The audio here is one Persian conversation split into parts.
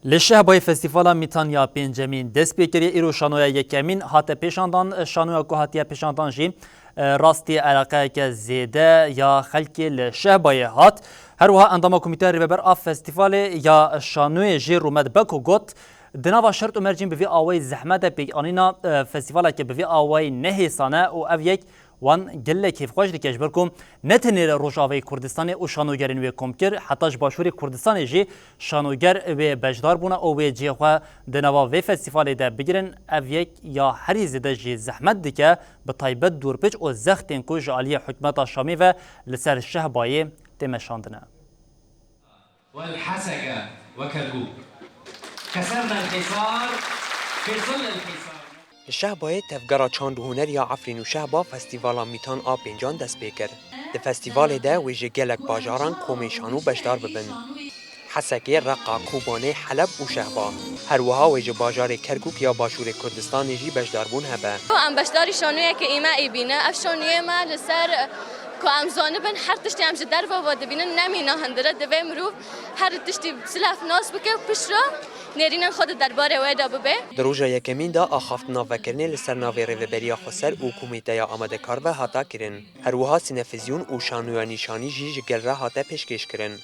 لشهبای فستیوالا میتانیا پنجمین دست پیکری ایرو شانویا یکمین هات پیشاندان شانویا کو هاتیا پیشاندان جی راستی علاقه که زیده یا خلکی لشهبای هات هر وها اندام کمیته ریبر آف فستیوال یا شانوی جی رومد بکو گوت دناوا شرط و مرجین بوی آوای زحمت پیک آنینا فستیوالا که بوی آوای نهیسانه و او یک وان گله کیف خوش دیگه برکم نتنیر روجاوی کردستان و شانوگرین و کمکر حتاش باشوری کردستان جی شانوگر و بجدار بونه او و جیخوا دنوا و فستیوال ده بگیرن اویک یا هری زده جی زحمت دیگه به طایبت دورپچ و زختین کو جالی حکمت شامی و لسر شهبای تمشاندنه والحسكة وكذوب كسرنا الحصار في ظل الحصار شهبای تفگرا چاند هنر یا عفرین و شهبا فستیوالا میتان آ پنجان دست بیکر. ده فستیوال ده ویژه گلک باجاران کومیشانو بشدار ببن. حسکه رقا کوبانه حلب و شهبا. هر وها ویژه باجار کرکوک یا باشور کردستان جی بشدار بون هبه. ام بشداری شانویه که ایما ای بینه اف شانویه ما لسر که ام زانبن هر تشتی ام جدر و بینه نمینا هندره دوی مروف هر تشتی سلاف ناس بکه پشرا نرینن خود درباره ویدا ببه. در روز یکمین دا آخافت نافکرنی لسر ناوی ریوبریا خسر و کمیته یا آماده کار و هاتا کرن. هر وها سینفزیون و شانویا نیشانی جی جگل را هاتا پیشکش کرن.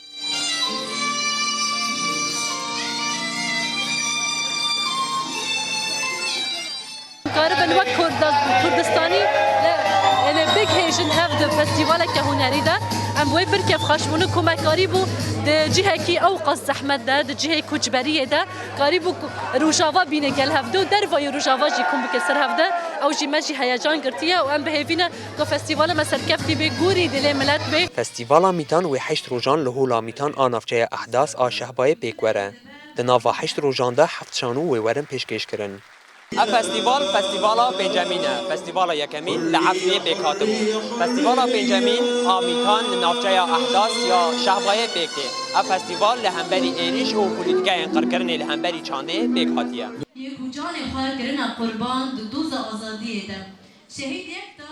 قاربا وقت كردستاني انا بيج هيشن هاف ده فستيفال كهنري ده ام وي بركب خشمونه كما قريبو ده جهه كي اوقص زحمت ده جهه كجبريه ده قريبو روجاوا بينه قال هاف ده درفا روجاوا جي كوم بكسر هاف ده او جي ماجي هيجان قرتيه وام بهيفينا كو فستيفال مثلا كفتي بغوري دله ملت به فستیوالا میتان و 8 روزان لهولا میتان آنافچه احداث آ شهبای پیکوره. دناوا 8 روزان ده 7 شانو و ورن پیشکش کرن. فستیوالا بنجامینه فستیوالا یکمین لعفنی بیکاتب فستیوالا بنجامین آمیتان نافچه احداث یا شهبای بیکته فستیوال لهمبری ایریش و پولیتیکای انقرکرن لهمبری چانده بیکاتیه یک جان خواهر کرن قربان دو دوز آزادی ده شهید یک تا